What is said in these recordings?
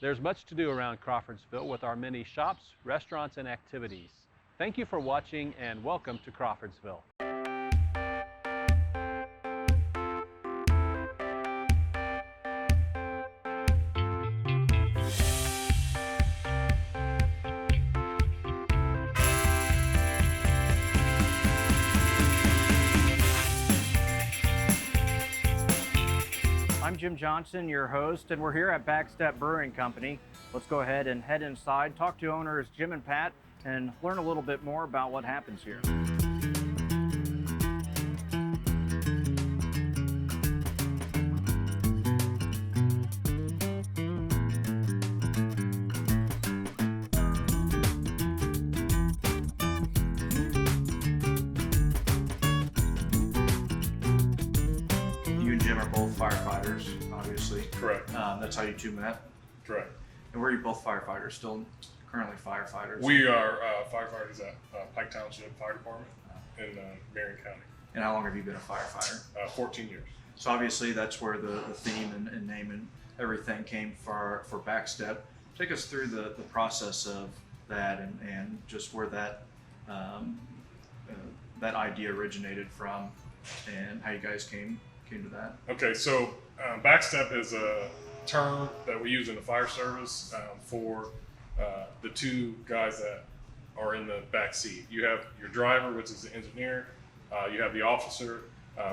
There's much to do around Crawfordsville with our many shops, restaurants, and activities. Thank you for watching and welcome to Crawfordsville. I'm Jim Johnson, your host, and we're here at Backstep Brewing Company. Let's go ahead and head inside, talk to owners Jim and Pat, and learn a little bit more about what happens here. You and Jim are both firefighters, obviously. Correct. That's how you two met. Correct. And were you both firefighters, still currently firefighters? We are firefighters at Pike Township Fire Department in Marion County. And how long have you been a firefighter? 14 years. So obviously that's where the theme and name and everything came for Backstep. Take us through the process of that and just where that that idea originated from and how you guys came to that. Okay, so backstep is a term that we use in the fire service for the two guys that are in the back seat. You have your driver, which is the engineer. You have the officer,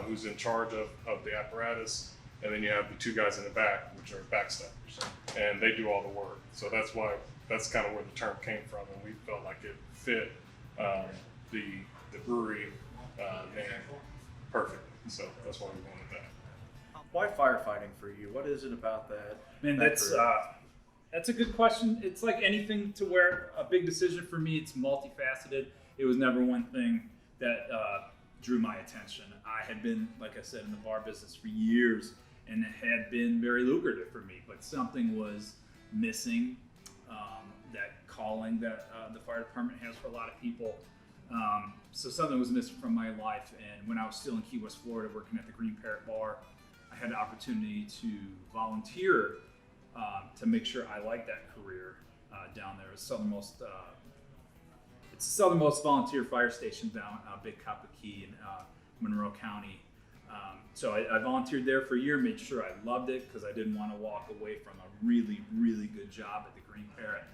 who's in charge of the apparatus. And then you have the two guys in the back, which are backsteppers. And they do all the work. So that's kind of where the term came from. And we felt like it fit the brewery name perfectly. So that's why we wanted that. Why firefighting for you? What is it about that? Man, that's a good question. It's like anything to where a big decision for me, it's multifaceted. It was never one thing that drew my attention. I had been, like I said, in the bar business for years, and it had been very lucrative for me, but something was missing, that calling that the fire department has for a lot of people. So something was missing from my life, and when I was still in Key West, Florida, working at the Green Parrot Bar, I had the opportunity to volunteer to make sure I liked that career down there. It's the southernmost volunteer fire station down Big Copper Key in Monroe County. So I volunteered there for a year, made sure I loved it because I didn't want to walk away from a really, really good job at the Green Parrot.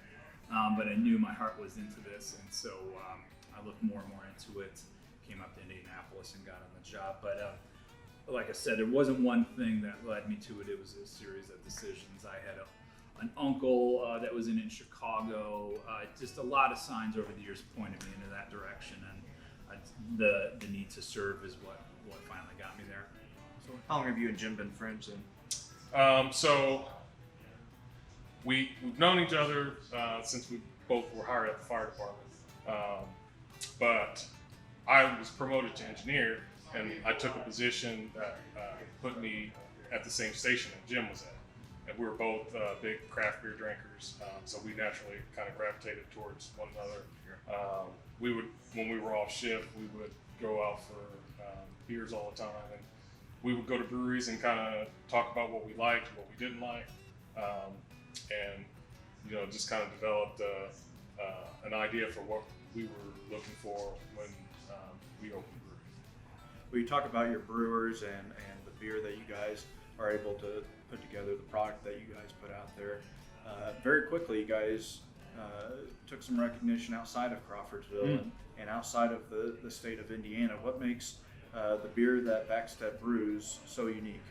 But I knew my heart was into this, and so I looked more and more into it, came up to Indianapolis and got on the job. But like I said, there wasn't one thing that led me to it. It was a series of decisions. I had an uncle that was in Chicago. Just a lot of signs over the years pointed me into that direction, and the need to serve is what finally got me there. So how long have you and Jim been friends then? So we've known each other since we both were hired at the fire department. But I was promoted to engineer, and I took a position that put me at the same station that Jim was at. And we were both big craft beer drinkers, so we naturally kind of gravitated towards one another. When we were off shift, we would go out for beers all the time, and we would go to breweries and kind of talk about what we liked, what we didn't like, and just kind of developed an idea for what we were looking for when we opened the brewery. Well, you talk about your brewers and the beer that you guys are able to put together, the product that you guys put out there. Very quickly, you guys took some recognition outside of Crawfordsville and outside of the state of Indiana. What makes the beer that Backstep brews so unique?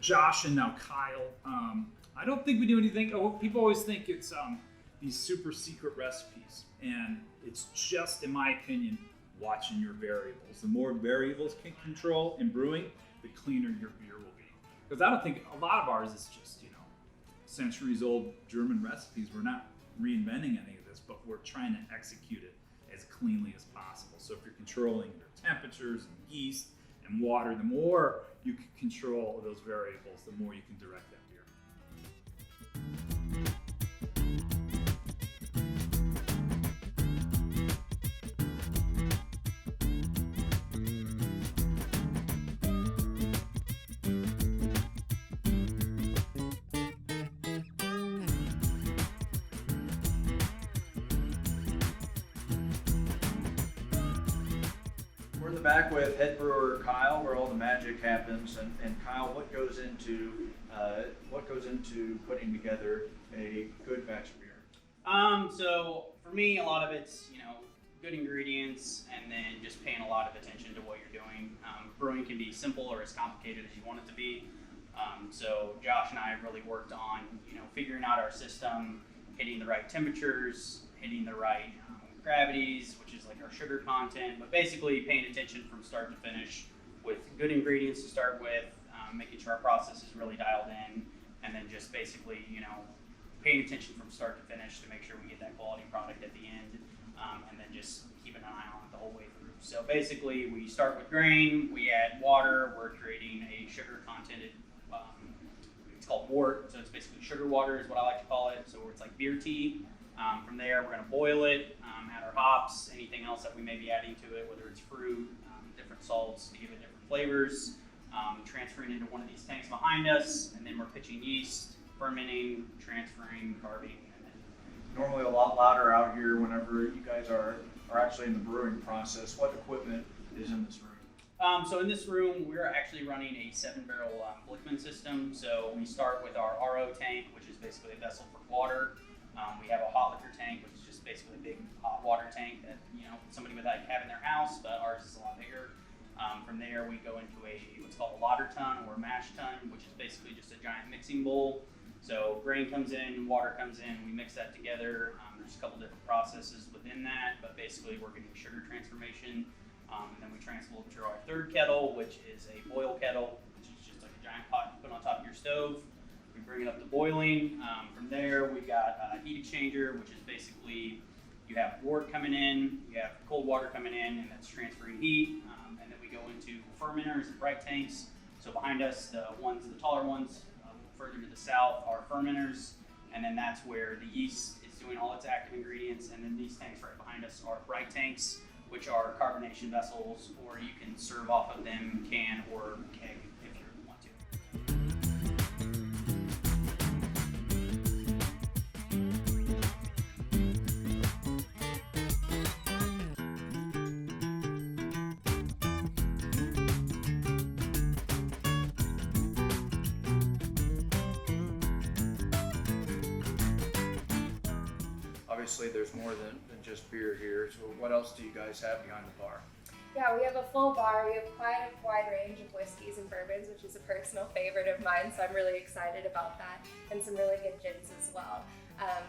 Josh and now Kyle. I don't think we do anything. People always think it's these super secret recipes, and it's just, in my opinion, watching your variables. The more variables can control in brewing, the cleaner your beer will be. Because I don't think a lot of ours is just centuries old German recipes. We're not reinventing any of this, but we're trying to execute it as cleanly as possible. So if you're controlling your temperatures and yeast and water, the more you can control those variables, the more you can direct that beer. back with head brewer Kyle, where all the magic happens. And Kyle, what goes into putting together a good batch of beer? So for me, a lot of it's, good ingredients and then just paying a lot of attention to what you're doing. Brewing can be simple or as complicated as you want it to be. So Josh and I have really worked on, figuring out our system, hitting the right temperatures, hitting the right gravities, which is like our sugar content, but basically paying attention from start to finish with good ingredients to start with, making sure our process is really dialed in, and then just basically, paying attention from start to finish to make sure we get that quality product at the end, and then just keeping an eye on it the whole way through. So basically, we start with grain, we add water, we're creating a sugar contented, it's called wort, so it's basically sugar water is what I like to call it, so it's like beer tea. From there, we're going to boil it, add our hops, anything else that we may be adding to it, whether it's fruit, different salts to give it different flavors, transferring into one of these tanks behind us, and then we're pitching yeast, fermenting, transferring, carving, and then Normally a lot louder out here whenever you guys are actually in the brewing process. What equipment is in this room? So in this room, we're actually running a 7-barrel Blickman system. So we start with our RO tank, which is basically a vessel for water. We have a hot liquor tank, which is just basically a big hot water tank that somebody would like have in their house, but ours is a lot bigger. From there, we go into what's called a lauter tun or mash tun, which is basically just a giant mixing bowl. So grain comes in, water comes in, we mix that together. There's a couple different processes within that, but basically we're getting sugar transformation. And then we transfer to our third kettle, which is a boil kettle, which is just like a giant pot you put on top of your stove. We bring it up to boiling. From there, we've got a heat exchanger, which is basically you have wort coming in, you have cold water coming in, and that's transferring heat. And then we go into fermenters and bright tanks. So behind us, the taller ones, further to the south are fermenters, and then that's where the yeast is doing all its active ingredients. And then these tanks right behind us are bright tanks, which are carbonation vessels, or you can serve off of them can or keg if you want to. Obviously, there's more than just beer here. So what else do you guys have behind the bar? Yeah, we have a full bar. We have quite a wide range of whiskeys and bourbons, which is a personal favorite of mine, so I'm really excited about that, and some really good gins as well.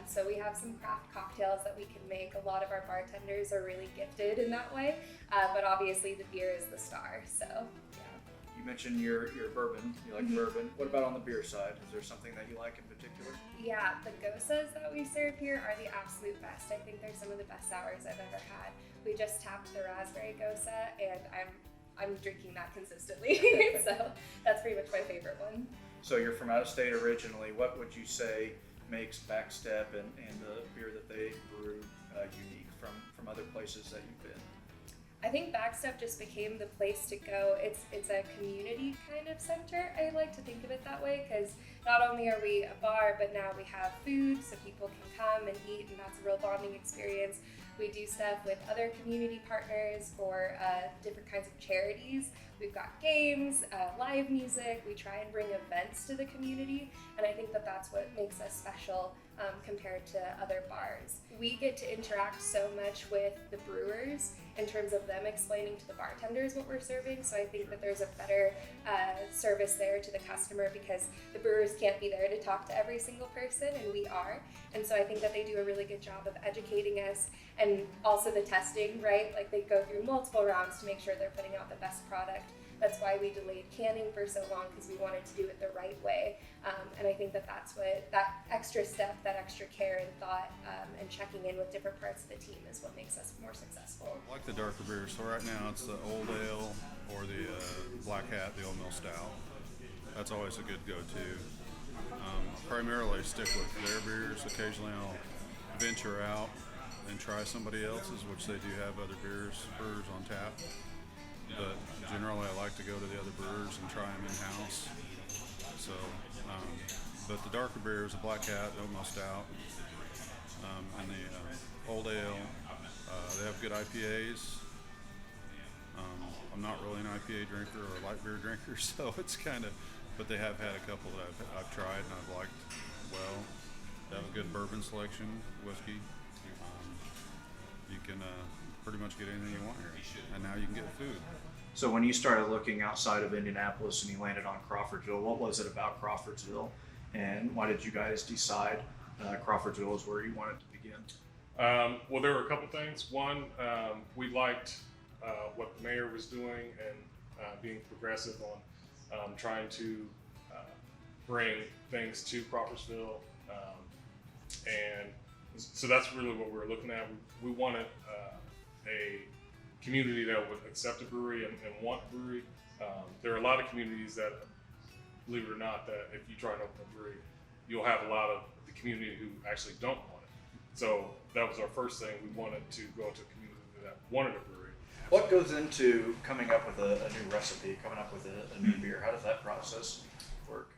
So we have some craft cocktails that we can make. A lot of our bartenders are really gifted in that way, but obviously the beer is the star, so yeah. You mentioned your bourbon. You like bourbon. What about on the beer side? Is there something that you like in particular? Yeah, the gosas that we serve here are the absolute best. I think they're some of the best sours I've ever had. We just tapped the raspberry gosa, and I'm drinking that consistently. So that's pretty much my favorite one. So you're from out of state originally. What would you say makes Backstep and the beer that they brew unique from other places that you've been? I think Backstep just became the place to go. It's a community kind of center. I like to think of it that way, because not only are we a bar, but now we have food so people can come and eat, and that's a real bonding experience. We do stuff with other community partners for different kinds of charities. We've got games, live music. We try and bring events to the community, and I think that that's what makes us special compared to other bars. We get to interact so much with the brewers in terms of them explaining to the bartenders what we're serving, so I think that there's a better service there to the customer, because the brewers can't be there to talk to every single person, and we are. And so I think that they do a really good job of educating us, and also the testing, right? Like, they go through multiple rounds to make sure they're putting out the best product. That's why we delayed canning for so long, because we wanted to do it the right way. And I think that that's what, that extra step, that extra care and thought, and checking in with different parts of the team is what makes us more successful. I like the darker beers. So right now it's the Old Ale or the Black Hat, the Old Mill Stout. That's always a good go-to. Primarily stick with their beers. Occasionally I'll venture out and try somebody else's, which they do have other brewers on tap. But generally I like to go to the other brewers and try them in-house. So, but the darker beers, the Black Hat, the Old Mill Stout, and the Old Ale, they have good IPAs. I'm not really an IPA drinker or a light beer drinker, so it's kind of, but they have had a couple that I've tried and I've liked well. They have a good bourbon selection, whiskey. You can pretty much get anything you want here, and now you can get food. So when you started looking outside of Indianapolis and you landed on Crawfordsville, what was it about Crawfordsville, and why did you guys decide Crawfordsville is where you wanted to begin? Well, there were a couple things. One, we liked what the mayor was doing and being progressive on trying to bring things to Crawfordsville, and so that's really what we were looking at. We wanted a community that would accept a brewery and want a brewery. There are a lot of communities that, believe it or not, that if you try and open a brewery, you'll have a lot of the community who actually don't want it. So that was our first thing. We wanted to go into a community that wanted a brewery. What goes into coming up with a new recipe, coming up with a new beer? How does that process work?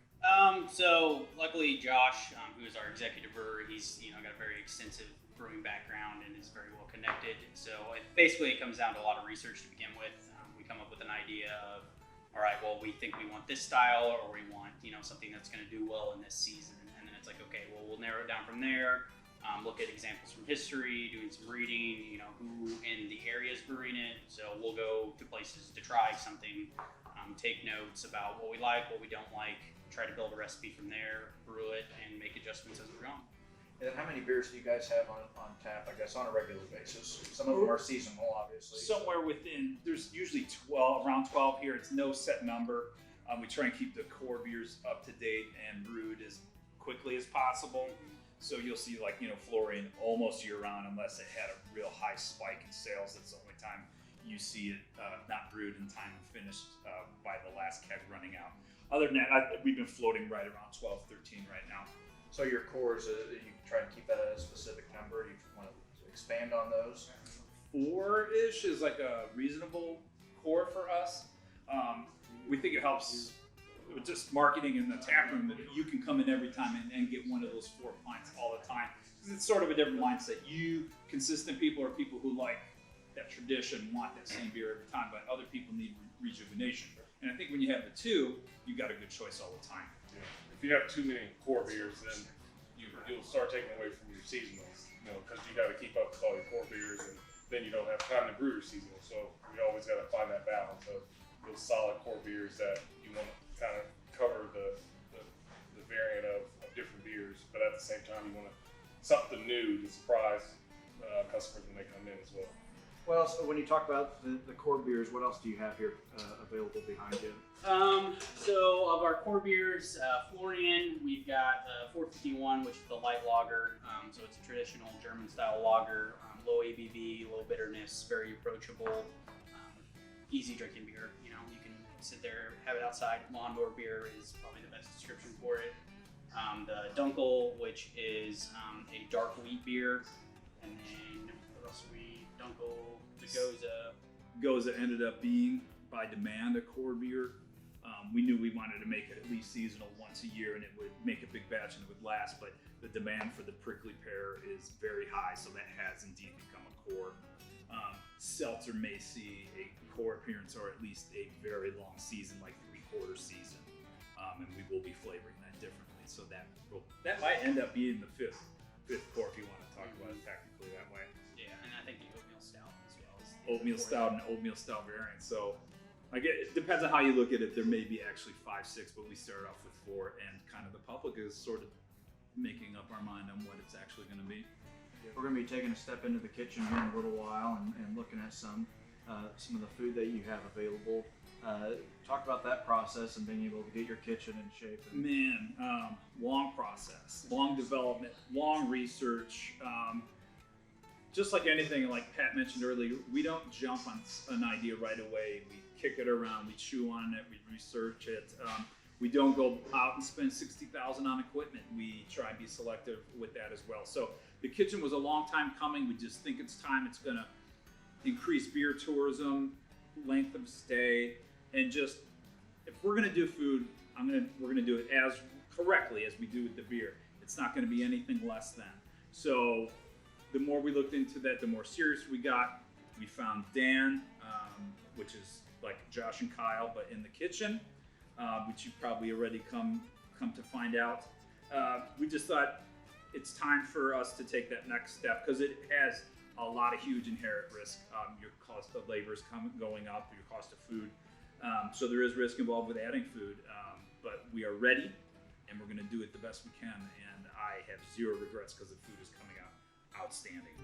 So luckily Josh, who is our executive brewer, he's got a very extensive brewing background and is very well connected. So it comes down to a lot of research to begin with. We come up with an idea of, all right, well, we think we want this style, or we want something that's going to do well in this season, and then it's like, okay, well, we'll narrow it down from there. Look at examples from history, doing some reading, who in the area is brewing it. So we'll go to places to try something, take notes about what we like, what we don't like, try to build a recipe from there, brew it, and make adjustments as we're going. And how many beers do you guys have on tap, I guess, on a regular basis? Some of them are seasonal, obviously. Somewhere within, there's usually 12, around 12 here. It's no set number. We try and keep the core beers up to date and brewed as quickly as possible. So you'll see Florian almost year round, unless it had a real high spike in sales. That's the only time you see it not brewed in time and finished by the last keg running out. Other than that, we've been floating right around 12, 13 right now. So your cores, you try to keep that at a specific number. You want to expand on those? 4-ish is like a reasonable core for us. We think it helps with just marketing in the tap room that you can come in every time and get one of those 4 pints all the time. It's sort of a different mindset. You consistent people are people who like that tradition, want that same beer every time, but other people need rejuvenation. And I think when you have the two, you got a good choice all the time. Yeah. If you have too many core beers, then you'll start taking away from your seasonals, because you got to keep up with all your core beers, and then you don't have time to brew your seasonal. So you always got to find that balance of those solid core beers that you want to kind of cover the variant of different beers, but at the same time you want something new to surprise customers when they come in as well. Well, so when you talk about the core beers, what else do you have here available behind you? So of our core beers, Florian, we've got 451, which is the light lager. So it's a traditional German style lager, low ABV, low bitterness, very approachable, easy drinking beer. You can sit there, have it outside. Lawnmower beer is probably the best description for it. The Dunkel, which is a dark wheat beer, and then what else are we? Dunkel, the Goza ended up being, by demand, a core beer. We knew we wanted to make it at least seasonal once a year, and it would make a big batch and it would last, but the demand for the prickly pear is very high, so that has indeed become a core. Seltzer may see a core appearance, or at least a very long season, like 3/4 season, and we will be flavoring that differently. So that might end up being the fifth core if you want to talk about it technically that way. Yeah, and I think the oatmeal stout as well. Oatmeal stout and oatmeal stout variant. So it depends on how you look at it. There may be actually 5, 6, but we started off with 4, and kind of the public is sort of making up our mind on what it's actually going to be. We're going to be taking a step into the kitchen here in a little while and looking at some of the food that you have available. Talk about that process and being able to get your kitchen in shape. Man, long process, long development, long research. Just like anything, like Pat mentioned earlier, we don't jump on an idea right away. We kick it around, we chew on it, we research it. We don't go out and spend $60,000 on equipment. We try and be selective with that as well. So the kitchen was a long time coming. We just think it's time. It's going to increase beer tourism, length of stay, and just if we're going to do food, we're going to do it as correctly as we do with the beer. It's not going to be anything less than. So the more we looked into that, the more serious we got. We found Dan, which is like Josh and Kyle, but in the kitchen, which you've probably already come to find out. We just thought it's time for us to take that next step because it has a lot of huge inherent risk. Your cost of labor is going up, your cost of food. So there is risk involved with adding food, but we are ready and we're going to do it the best we can. And I have zero regrets because the food is coming out outstanding.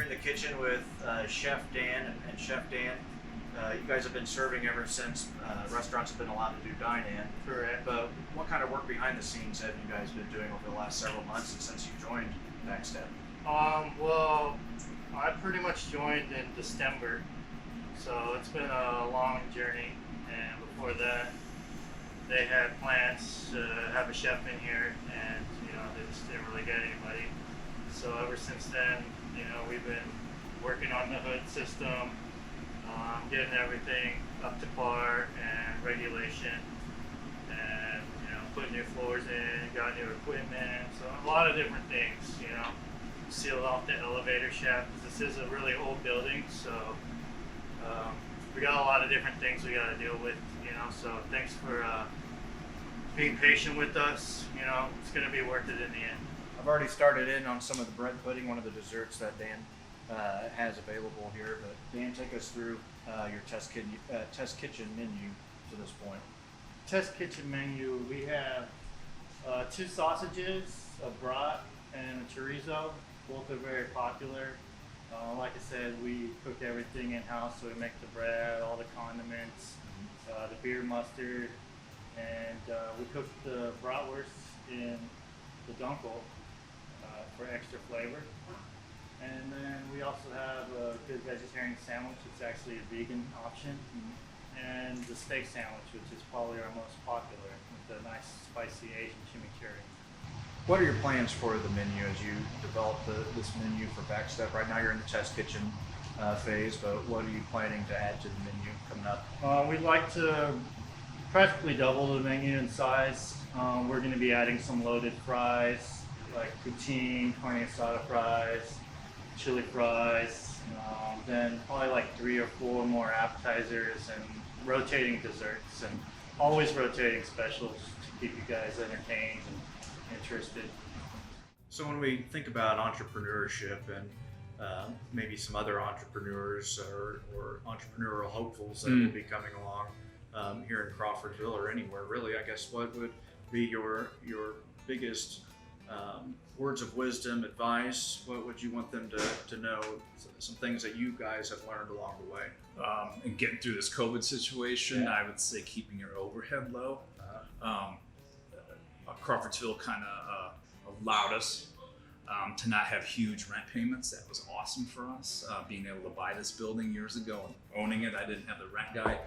In the kitchen with Chef Dan and Chef Dan. You guys have been serving ever since restaurants have been allowed to do dine-in. Correct. But what kind of work behind the scenes have you guys been doing over the last several months and since you joined Backstep? Well, I pretty much joined in December, so it's been a long journey. And before that, they had plans to have a chef in here, and they just didn't really get anybody. So ever since then, we've been working on the hood system, getting everything up to par and regulation, and putting new floors in, got new equipment, so a lot of different things. Sealed off the elevator shaft. This is a really old building, so we got a lot of different things we got to deal with. So thanks for being patient with us. It's going to be worth it in the end. I've already started in on some of the bread pudding, one of the desserts that Dan has available here. But Dan, take us through your test kitchen menu to this point. Test kitchen menu, we have 2 sausages, a brat, and a chorizo. Both are very popular. Like I said, we cook everything in-house, so we make the bread, all the condiments, the beer mustard, and we cook the bratwurst in the dunkel for extra flavor. And then we also have a good vegetarian sandwich. It's actually a vegan option. And the steak sandwich, which is probably our most popular, with the nice spicy Asian chimichurri. What are your plans for the menu as you develop this menu for Backstep? Right now you're in the test kitchen phase, but what are you planning to add to the menu coming up? We'd like to practically double the menu in size. We're going to be adding some loaded fries, like poutine, carne asada fries, chili fries, then probably like 3 or 4 more appetizers and rotating desserts, and always rotating specials to keep you guys entertained and interested. So when we think about entrepreneurship and maybe some other entrepreneurs or entrepreneurial hopefuls that will be coming along here in Crawfordsville or anywhere really, I guess what would be your biggest words of wisdom, advice? What would you want them to know? Some things that you guys have learned along the way. And getting through this COVID situation, I would say keeping your overhead low. Crawfordsville kind of allowed us to not have huge rent payments. That was awesome for us. Being able to buy this building years ago and owning it, I didn't have the rent guy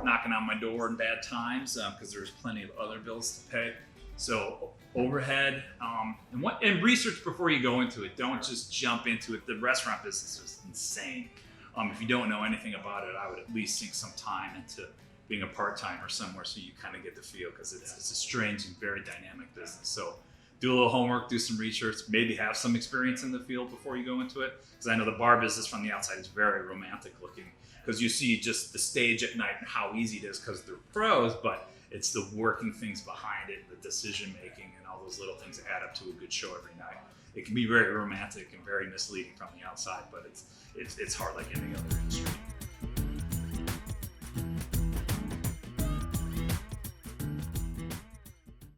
knocking on my door in bad times because there was plenty of other bills to pay. So overhead and research before you go into it. Don't just jump into it. The restaurant business is insane. If you don't know anything about it, I would at least sink some time into being a part-timer somewhere so you kind of get the feel, because it's a strange and very dynamic business. So do a little homework, do some research, maybe have some experience in the field before you go into it. Because I know the bar business from the outside is very romantic looking, because you see just the stage at night and how easy it is because they're pros, but it's the working things behind it, the decision making, and all those little things that add up to a good show every night. It can be very romantic and very misleading from the outside, but it's hard like any other industry.